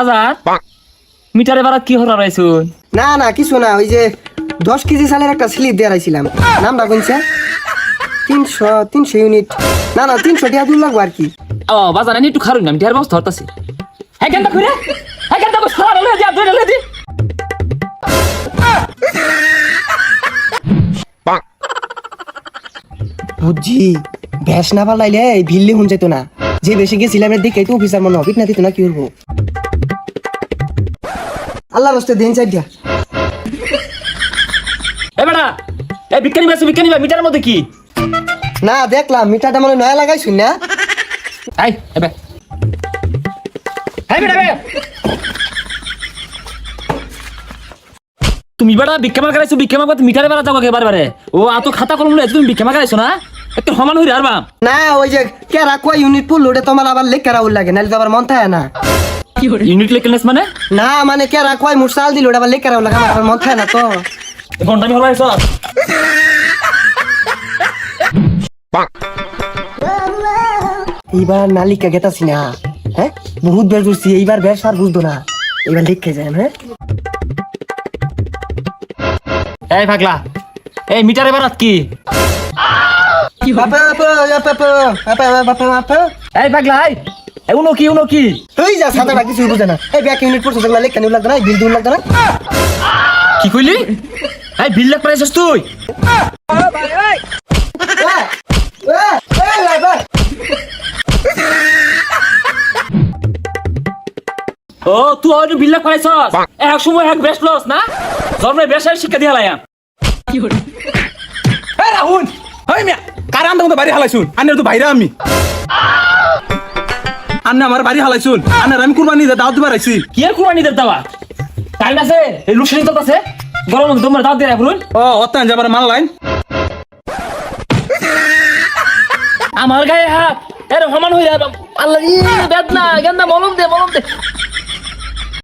বাজার মিটারে বাড়া কি হরা রাইছো? না না কিছু না, ওই যে 10 কেজি চালের একটা স্লিপ দিয়ে রাইছিলাম। নামটা কোনছে? 300 ইউনিট। না না 300 টাকা দূর লাগবো আর কি। ও বাজার আমি একটু খারুন না, আমি ঢের ব্যবস্থা হতাছি। হ্যাঁ কেন করে হ্যাঁ কেন সারা লে দিয়া ধরে লে দি। বুঝছি, ভ্যাস না পালাইলে ভিল্লি হুন যেত না। যে বেশি গেছিলাম দেখে তো অফিসার মনে হবিত না দিত না, কি করবো? আল্লাহ রস্তে দিন চাই দিয়া। এ বেটা এই বিজ্ঞানী ভাই মিটারের মধ্যে কি? না দেখলাম মিটারটা মানে নয়া লাগাইছুন না। এই এবে এই বেটা তুমি বেটা বিজ্ঞামা করাইছো, বিজ্ঞামা করতে মিটারে বেড়া যাবো বারে ও আতো খাতা কলম লইছো, তুমি বিজ্ঞামা করাইছো না? একটু সমান হই আর বাম না ওই যে কেরা কয় ইউনিট পুল ওটা তোমার আবার লেখ কেরা উল লাগে, নাহলে তো আবার মন থাকে না। ইউনিট লেকেলনেস মানে না মানে কেরা কয় মুর চাল দিল ওটা আবার লেখ কেরা উল লাগে, আমার আবার মন থাকে না তো। ঘন্টা আমি হলাইছো এইবার নালিকা গেতাছি না। হ্যাঁ বহুত বের করছি, এইবার বেশ আর বুঝতো না। এইবার লিখে যায়। হ্যাঁ এই পাগলা এই মিটারে বাড়াত কি? এই পাগলা এই উনো কি ওই যা সাদাটা কিছু বুঝে না। এই ব্যাক ইউনিট পড়ছে যেগুলো লেখা নিউ লাগবে না, বিল দিন লাগবে না। কি কইলি? এই বিল লাগ পাইছস তুই? ও তুই ওই বিল লাগ পাইছস? এক সময় এক বেস্ট লস না জন্মে বেশের শিক্ষা দিয়া লাইয়া। কি করে এ রাহুল হই মিয়া কারাম তো বাড়ি হালাইছুন আন্নে তো বাইরে আমি আন্নে আমার বাড়ি হালাইছুন আন্নে আমি কুরবানি দাও দিবার আইছি কি আর কুরবানি দেব দাওয়া টাইম আছে, এই লুসিনি তো আছে গরম তোমার দাও দিয়ে রাখুন। ও অত্যান যাবার মাল লাইন আমার গায়ে হাত এর সমান হই আল্লাহ বেদনা গেন্দা মলম দে